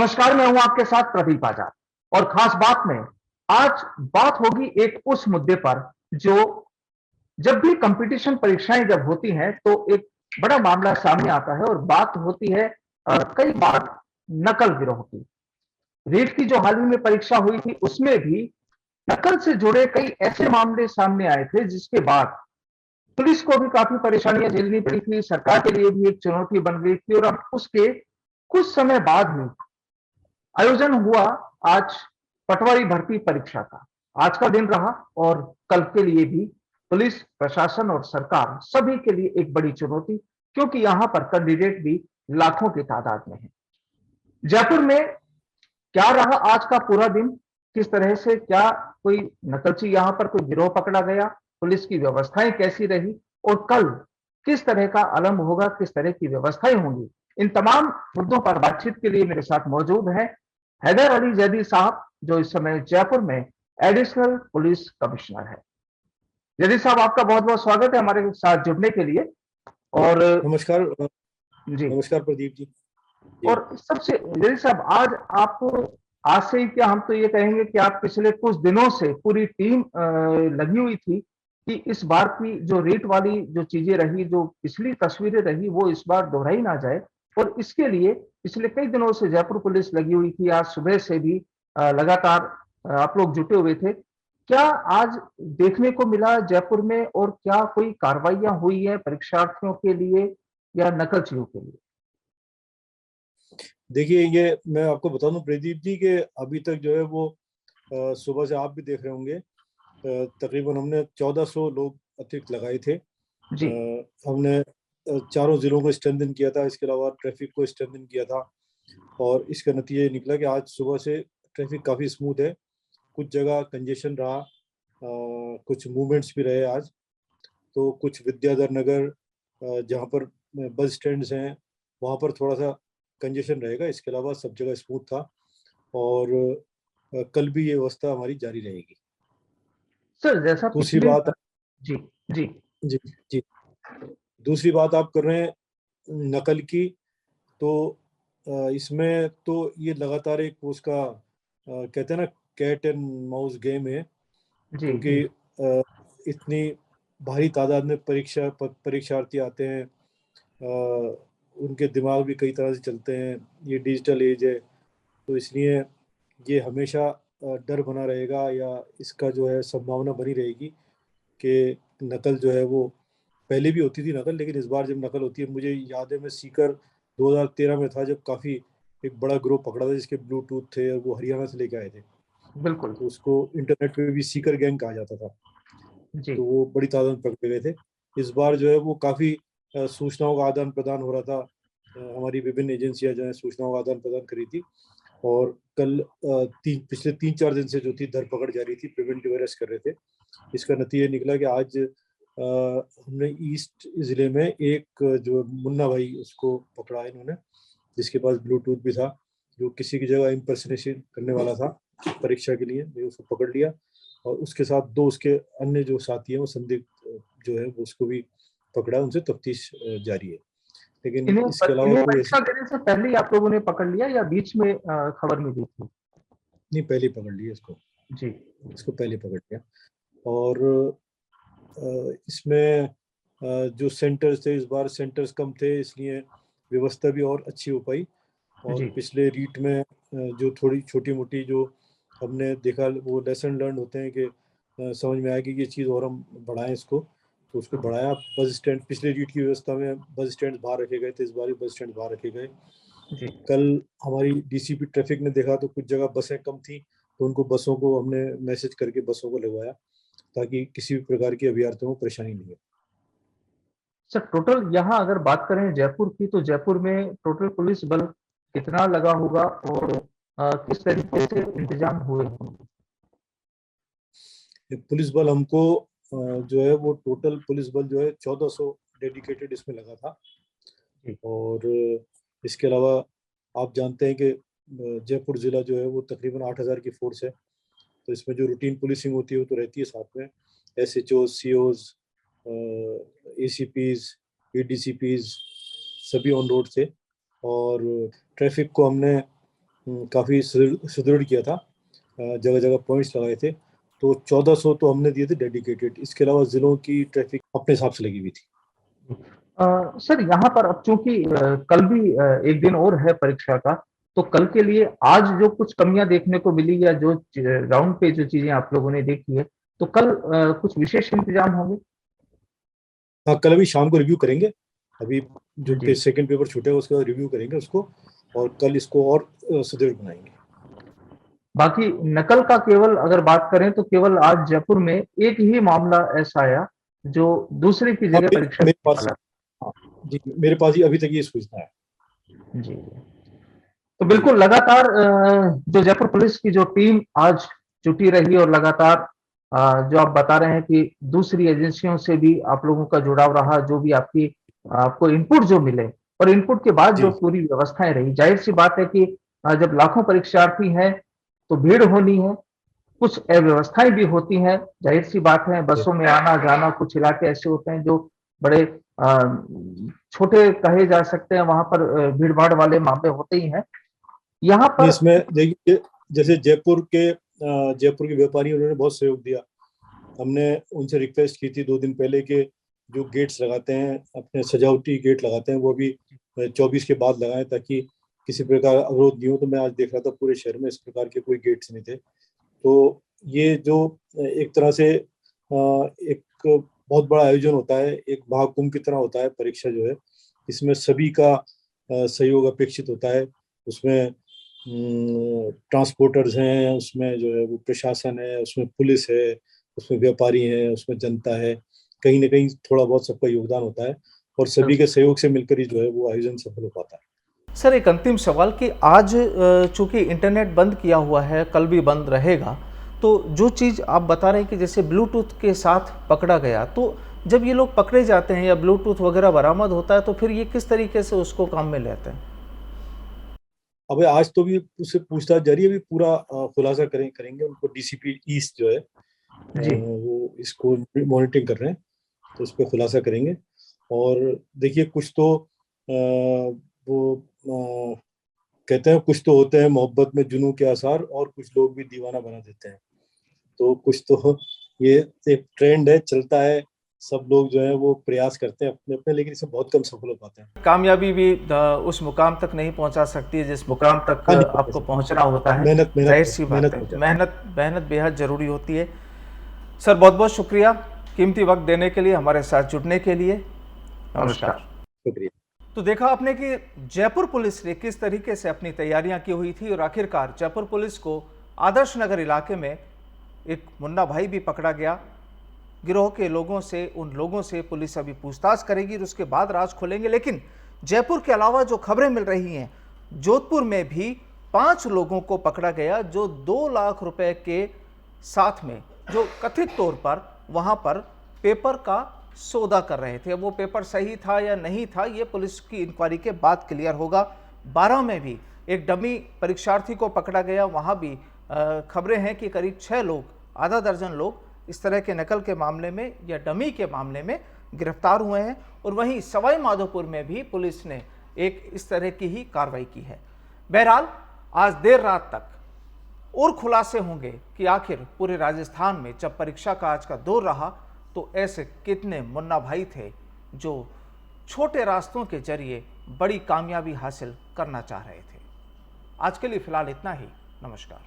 नमस्कार, मैं हूं आपके साथ प्रदीप आजाद। और खास बात में आज बात होगी एक उस मुद्दे पर जो जब भी कंपटीशन परीक्षाएं जब होती हैं तो एक बड़ा मामला सामने आता है और बात होती है कई बार नकल गिरोह की। रीट की जो हाल ही में परीक्षा हुई थी उसमें भी नकल से जुड़े कई ऐसे मामले सामने आए थे जिसके बाद पुलिस को भी काफी परेशानियां झेलनी पड़ी थी, सरकार के लिए भी एक चुनौती बन गई थी। और अब उसके कुछ समय बाद में आयोजन हुआ आज पटवारी भर्ती परीक्षा का। आज का दिन रहा और कल के लिए भी पुलिस प्रशासन और सरकार सभी के लिए एक बड़ी चुनौती, क्योंकि यहां पर कैंडिडेट भी लाखों की तादाद में है। जयपुर में क्या रहा आज का पूरा दिन, किस तरह से क्या कोई नकलची यहां पर कोई गिरोह पकड़ा गया, पुलिस की व्यवस्थाएं कैसी रही और कल किस तरह का आलम होगा, किस तरह की व्यवस्थाएं होंगी, इन तमाम मुद्दों पर बातचीत के लिए मेरे साथ मौजूद है हैदर अली जैदी साहब, जो इस समय जयपुर में एडिशनल पुलिस कमिश्नर है। जैदी साहब, आपका बहुत बहुत स्वागत है हमारे साथ जुड़ने के लिए। और नमस्कार। जी, नमस्कार प्रदीप जी। और सबसे जैदी साहब, आज से ही क्या हम तो ये कहेंगे कि आप पिछले कुछ दिनों से पूरी टीम लगी हुई थी कि इस बार की जो रेट वाली जो चीजें रही, जो पिछली तस्वीरें रही, वो इस बार दोहराई ना जाए। और इसके लिए पिछले कई दिनों से जयपुर पुलिस लगी हुई थी, आज सुबह से भी लगातार आप लोग जुटे हुए थे। क्या आज देखने को मिला जयपुर में, और क्या कोई कार्रवाइयां हुई है परीक्षार्थियों के लिए या नकलचियों के लिए? देखिए, ये मैं आपको बता दूं प्रदीप जी के अभी तक जो है वो सुबह से आप भी देख रहे होंगे, तकरीबन हमने 1400 लोग अतिरिक्त लगाए थे। जी, हमने चारों जिलों को स्ट्रेंथन किया था, इसके अलावा ट्रैफिक को स्ट्रेंथन किया था। और इसका नतीजा निकला कि आज सुबह से ट्रैफिक काफ़ी स्मूथ है। कुछ जगह कंजेशन रहा, कुछ मूवमेंट्स भी रहे आज। तो कुछ विद्याधर नगर, जहाँ पर बस स्टैंड्स हैं, वहाँ पर थोड़ा सा कंजेशन रहेगा। इसके अलावा सब जगह स्मूथ था। और कल भी ये व्यवस्था हमारी जारी रहेगी। सर जैसा दूसरी पिछले बात, जी, जी, जी जी, दूसरी बात आप कर रहे हैं नकल की। तो इसमें तो ये लगातार एक उसका कहते हैं ना, कैट एंड माउस गेम है। जी, क्योंकि जी, इतनी भारी तादाद में परीक्षार्थी आते हैं। उनके दिमाग भी कई तरह से चलते हैं। ये डिजिटल एज है, तो इसलिए ये हमेशा डर बना रहेगा, या इसका जो है संभावना बनी रहेगी कि नकल जो है वो, पहले भी होती थी नकल, लेकिन इस बार जब नकल होती है, मुझे याद है मैं सीकर 2013 में था, जब काफ़ी एक बड़ा ग्रुप पकड़ा था जिसके ब्लूटूथ थे और वो हरियाणा से लेके आए थे। बिल्कुल, तो उसको इंटरनेट पे भी सीकर गैंग कहा जाता था। जी, तो वो बड़ी तादाद में पकड़े गए थे। इस बार जो है वो काफ़ी सूचनाओं का आदान प्रदान हो रहा था। हमारी विभिन्न एजेंसियां जो है सूचनाओं का आदान प्रदान करी थी। और कल पिछले 3-4 दिन से जो थी धरपकड़ जारी थी, प्रिवेंटिव अरेस्ट कर रहे थे। इसका नतीजा निकला कि आज हमने ईस्ट जिले में एक जो मुन्ना भाई, उसको पकड़ा है इन्होंने, जिसके पास ब्लूटूथ भी था, जो किसी की जगह इम्पर्सनेशन करने वाला था परीक्षा के लिए। मैं उसको पकड़ लिया, और उसके साथ दो उसके अन्य जो साथी हैं, वो संदिग्ध जो है वो उसको भी पकड़ा। उनसे तफ्तीश जारी है, लेकिन इसके अलावा इन्हें कोई ऐसी परीक्षा देने से पहले ही आप लोगों ने पकड़ लिया या बीच में खबर मिली थी? नहीं, पहले ही पकड़ लिया इसको। जी, इसको पहले पकड़ लिया। और इसमें जो सेंटर्स थे, इस बार सेंटर्स कम थे, इसलिए व्यवस्था भी और अच्छी हो पाई। और जी, पिछले रीट में जो थोड़ी छोटी मोटी जो हमने देखा, वो लेसन लर्न होते हैं कि समझ में आया कि ये चीज़ और हम बढ़ाएं इसको। तो उसको बढ़ाया। बस स्टैंड, पिछले रीट की व्यवस्था में बस स्टैंड बाहर रखे गए थे, इस बार भी बस स्टैंड बाहर रखे गए। जी। कल हमारी डीसीपी ट्रैफिक ने देखा तो कुछ जगह बसें कम थी, तो उनको बसों को हमने मैसेज करके बसों को लगवाया, ताकि किसी भी प्रकार की अभ्यर्थियों को परेशानी नहीं हो। सर टोटल यहाँ अगर बात करें जयपुर की, तो जयपुर में टोटल पुलिस बल कितना लगा होगा और किस तरीके से इंतजाम हुए होंगे? ये पुलिस बल हमको जो है वो टोटल पुलिस बल जो है 1400 डेडिकेटेड इसमें लगा था। जी, और इसके अलावा आप जानते हैं कि जयपुर ज़िला जो है वो तकरीबन 8000 की फोर्स है। तो इसमें जो रूटीन पुलिसिंग होती है वो तो रहती है साथ में। SHO, COs, ACPs, ADCPs सभी ऑन रोड थे। और ट्रैफिक को हमने काफ़ी सुदृढ़ किया था, जगह जगह पॉइंट्स लगाए थे। तो 1400 तो हमने दिए थे डेडिकेटेड, इसके अलावा जिलों की ट्रैफिक अपने हिसाब से लगी हुई थी। सर यहाँ पर अब चूंकि कल भी एक दिन और है परीक्षा का, तो कल के लिए आज जो कुछ कमियां देखने को मिली या जो राउंड पे जो चीजें आप लोगों ने देखी है, तो कल कुछ विशेष इंतजाम होंगे? हाँ, कल अभी शाम को रिव्यू करेंगे। अभी जो जी। सेकंड पेपर छूटेगा उसके बाद रिव्यू करेंगे उसको, और कल इसको और सुदृढ़ बनाएंगे। बाकी नकल का केवल अगर बात करें तो केवल आज जयपुर में एक ही मामला ऐसा आया जो दूसरे की हाँ, जगह परीक्षा मेरे देने पास, वाला। हाँ जी, मेरे पास ही अभी तक ये सूचना है। जी। तो बिल्कुल लगातार जो जयपुर पुलिस की जो टीम आज जुटी रही और लगातार जो आप बता रहे हैं कि दूसरी एजेंसियों से भी आप लोगों का जुड़ाव रहा, जो भी आपको इनपुट जो मिले और इनपुट के बाद जो जी पूरी व्यवस्थाएं रही, जाहिर सी बात है कि जब लाखों परीक्षार्थी हैं तो भीड़ होनी है, कुछ अव्यवस्थाएं भी होती हैं, जाहिर सी बात है, जी। बसों में आना जाना, कुछ इलाके ऐसे होते हैं जो बड़े छोटे कहे जा सकते हैं, वहां पर भीड़ भाड़ वाले मामले होते ही हैं। यहाँ नहीं, पर इसमें देखिए, जैसे जयपुर के व्यापारी, उन्होंने बहुत सहयोग दिया। हमने उनसे रिक्वेस्ट की थी 2 दिन पहले के जो गेट्स लगाते हैं, अपने सजावटी गेट लगाते हैं, वो भी 24 के बाद लगाएं, ताकि किसी प्रकार अवरोध नहीं हो। तो मैं आज देख रहा था पूरे शहर में इस प्रकार के कोई गेट्स नहीं थे। तो ये जो एक तरह से एक बहुत बड़ा आयोजन होता है, एक महाकुंभ की तरह होता है परीक्षा जो है, इसमें सभी का सहयोग अपेक्षित होता है। उसमें ट्रांसपोर्टर्स हैं, उसमें जो है वो प्रशासन है, उसमें पुलिस है, उसमें व्यापारी हैं, उसमें जनता है। कहीं ना कहीं थोड़ा बहुत सबका योगदान होता है, और सभी के सहयोग से मिलकर ही जो है वो आयोजन सफल हो पाता है। सर, एक अंतिम सवाल कि आज चूंकि इंटरनेट बंद किया हुआ है, कल भी बंद रहेगा, तो जो चीज़ आप बता रहे हैं कि जैसे ब्लूटूथ के साथ पकड़ा गया, तो जब ये लोग पकड़े जाते हैं या ब्लूटूथ वगैरह बरामद होता है, तो फिर ये किस तरीके से उसको काम में लेते हैं? अब आज तो भी उससे पूछताछ जारी है, अभी पूरा खुलासा करेंगे। उनको डीसीपी ईस्ट जो है जी। वो इसको मॉनिटरिंग कर रहे हैं, तो उस पर खुलासा करेंगे। और देखिए, कुछ तो वो कहते हैं, कुछ तो होते हैं मोहब्बत में जुनून के आसार, और कुछ लोग भी दीवाना बना देते हैं। तो कुछ तो ये एक ट्रेंड है, चलता है। सब लोग जो है वो प्रयास करते हैं अपने अपने, लेकिन इसमें बहुत कम सफल हो पाते हैं। कामयाबी भी उस मुकाम तक नहीं पहुंचा सकती है जिस मुकाम तक हाँ, नहीं, आपको पहुंचना होता है। मेहनत जाहिर सी बात मेहनत है, हो जाती है। मेहनत मेहनत बेहद ज़रूरी होती है। सर, बहुत बहुत शुक्रिया कीमती वक्त देने के लिए, हमारे साथ जुड़ने के लिए। नमस्कार। शुक्रिया। तो देखा आपने कि जयपुर पुलिस ने किस तरीके से अपनी तैयारियां की हुई थी, और आखिरकार जयपुर पुलिस को आदर्श नगर इलाके में एक मुन्ना भाई भी पकड़ा गया। गिरोह के लोगों से, उन लोगों से पुलिस अभी पूछताछ करेगी और उसके बाद राज खोलेंगे। लेकिन जयपुर के अलावा जो खबरें मिल रही हैं, जोधपुर में भी 5 लोगों को पकड़ा गया जो 2 लाख रुपए के साथ में, जो कथित तौर पर वहां पर पेपर का सौदा कर रहे थे। वो पेपर सही था या नहीं था, ये पुलिस की इंक्वायरी के बाद क्लियर होगा। 12 में भी एक डमी परीक्षार्थी को पकड़ा गया, वहां भी खबरें हैं कि करीब 6 लोग, आधा दर्जन लोग इस तरह के नकल के मामले में या डमी के मामले में गिरफ्तार हुए हैं। और वहीं सवाई माधोपुर में भी पुलिस ने एक इस तरह की ही कार्रवाई की है। बहरहाल आज देर रात तक और खुलासे होंगे कि आखिर पूरे राजस्थान में जब परीक्षा का आज का दौर रहा, तो ऐसे कितने मुन्ना भाई थे जो छोटे रास्तों के जरिए बड़ी कामयाबी हासिल करना चाह रहे थे। आज के लिए फिलहाल इतना ही। नमस्कार।